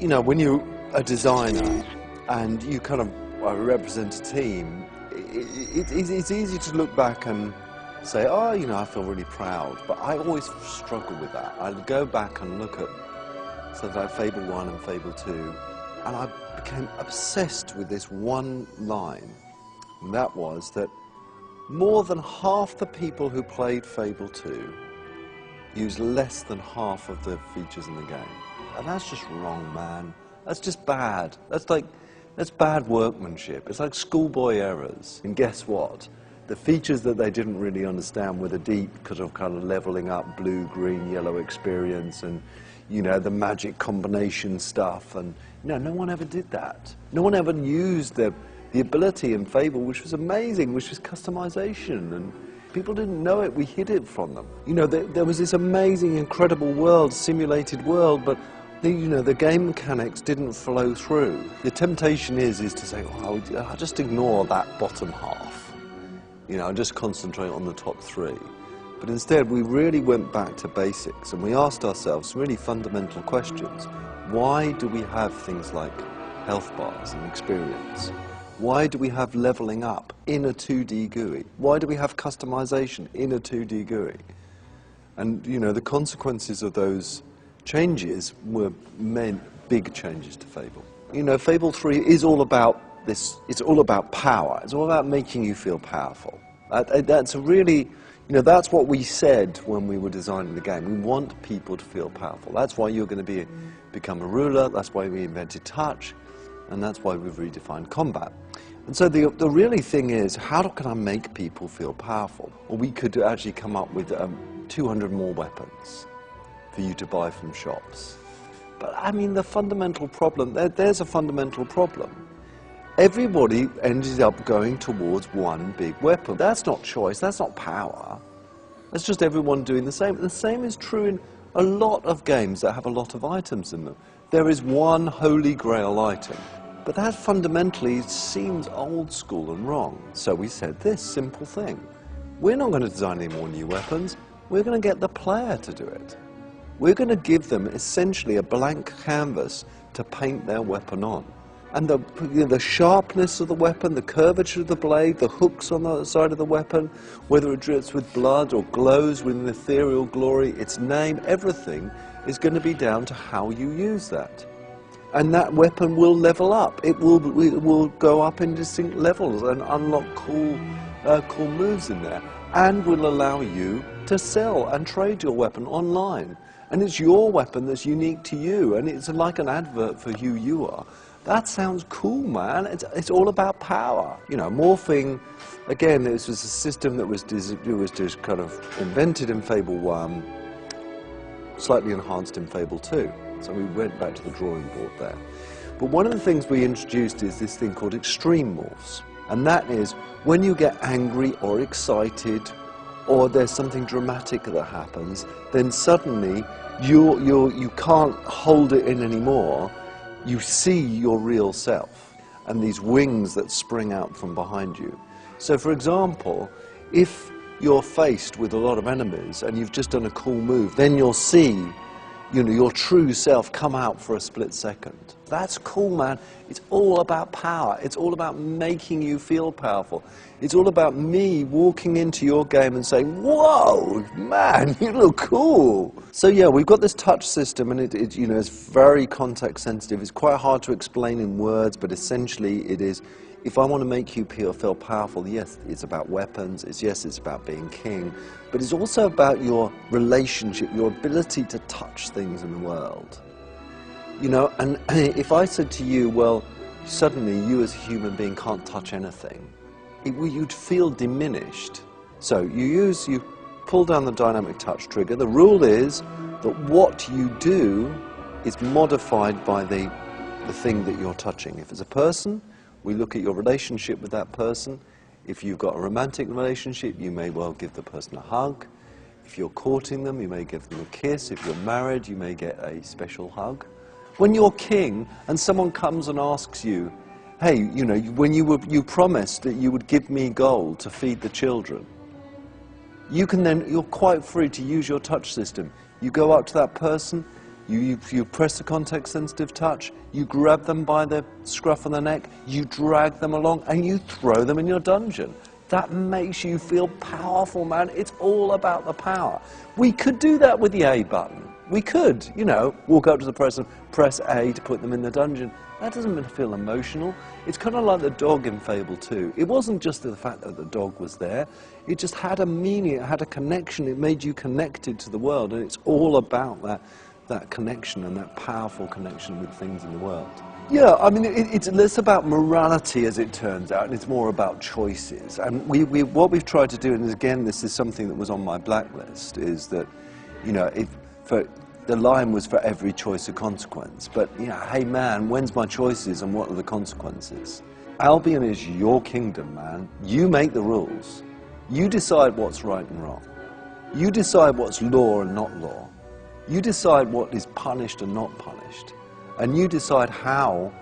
you know, when you're a designer and you kind of represent a team, it's easy to look back and say, oh, you know, I feel really proud. But I always struggle with that. I'd go back and look at sort of like Fable 1 and Fable 2, and I became obsessed with this one line, and that was that more than half the people who played Fable 2 used less than half of the features in the game. And that's just wrong, man. That's just bad. That's bad workmanship. It's like schoolboy errors. And guess what? The features that they didn't really understand were the deep kind of leveling up blue, green, yellow experience, and you know, the magic combination stuff. And you know, no one ever did that. No one ever used the ability in Fable, which was amazing, which was customization, and people didn't know it. We hid it from them. You know, there was this amazing, incredible world, simulated world, but you know, the game mechanics didn't flow through. The temptation is to say, oh, I'll just ignore that bottom half. You know, I'll just concentrate on the top three. But instead, we really went back to basics, and we asked ourselves really fundamental questions. Why do we have things like health bars and experience? Why do we have leveling up in a 2D GUI? Why do we have customization in a 2D GUI? And, you know, the consequences of those changes were big changes to Fable. You know, Fable 3 is all about this, it's all about power. It's all about making you feel powerful. That's a really, you know, that's what we said when we were designing the game. We want people to feel powerful. That's why you're going to become a ruler. That's why we invented touch. And that's why we've redefined combat. And so the really thing is, how can I make people feel powerful? Well, we could actually come up with 200 more weapons for you to buy from shops. But I mean, the fundamental problem, there's a fundamental problem. Everybody ended up going towards one big weapon. That's not choice, that's not power. That's just everyone doing the same. And the same is true in a lot of games that have a lot of items in them. There is one holy grail item. But that fundamentally seems old school and wrong. So we said this simple thing. We're not going to design any more new weapons. We're going to get the player to do it. We're going to give them essentially a blank canvas to paint their weapon on. And the sharpness of the weapon, the curvature of the blade, the hooks on the side of the weapon, whether it drips with blood or glows with an ethereal glory, its name, everything is going to be down to how you use that. And that weapon will level up. It will go up in distinct levels and unlock cool moves in there, and will allow you to sell and trade your weapon online. And it's your weapon that's unique to you, and it's like an advert for who you are. That sounds cool, man. It's all about power. You know, morphing, again, this was a system that was just kind of invented in Fable 1, slightly enhanced in Fable 2. So we went back to the drawing board there. But one of the things we introduced is this thing called extreme morphs. And that is when you get angry or excited, or there's something dramatic that happens, then suddenly you can't hold it in anymore. You see your real self and these wings that spring out from behind you. So for example, if you're faced with a lot of enemies and you've just done a cool move, then you'll see, you know, your true self come out for a split second. That's cool, man. It's all about power. It's all about making you feel powerful. It's all about me walking into your game and saying, whoa, man, you look cool. So yeah, we've got this touch system, and it you know, it's very context sensitive. It's quite hard to explain in words, but essentially it is, if I want to make you feel powerful, yes, it's about weapons, it's about being king, but it's also about your relationship, your ability to touch things in the world. You know, and if I said to you, well, suddenly you as a human being can't touch anything, you'd feel diminished. So you pull down the dynamic touch trigger. The rule is that what you do is modified by the thing that you're touching. If it's a person, we look at your relationship with that person. If you've got a romantic relationship, you may well give the person a hug. If you're courting them, you may give them a kiss. If you're married, you may get a special hug. When you're king and someone comes and asks you, hey, you know, when you promised that you would give me gold to feed the children, you're quite free to use your touch system. You go up to that person You press the context-sensitive touch, you grab them by the scruff of the neck, you drag them along, and you throw them in your dungeon. That makes you feel powerful, man. It's all about the power. We could do that with the A button. We could, you know, walk up to the person, press A to put them in the dungeon. That doesn't feel emotional. It's kind of like the dog in Fable 2. It wasn't just the fact that the dog was there. It just had a meaning, it had a connection. It made you connected to the world, and it's all about that connection and that powerful connection with things in the world. Yeah, I mean, it's less about morality as it turns out, and it's more about choices. And what we've tried to do, and again, this is something that was on my blacklist, is that, you know, the line was for every choice a consequence. But, you know, hey man, when's my choices and what are the consequences? Albion is your kingdom, man. You make the rules. You decide what's right and wrong. You decide what's law and not law. You decide what is punished and not punished. And you decide how,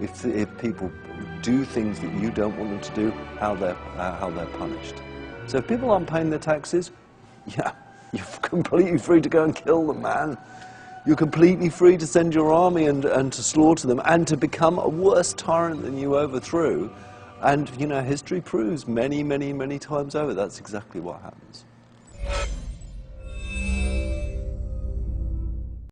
if people do things that you don't want them to do, how they're punished. So if people aren't paying their taxes, yeah, you're completely free to go and kill them, man. You're completely free to send your army and to slaughter them and to become a worse tyrant than you overthrew. And, you know, history proves many, many, many times over that's exactly what happens.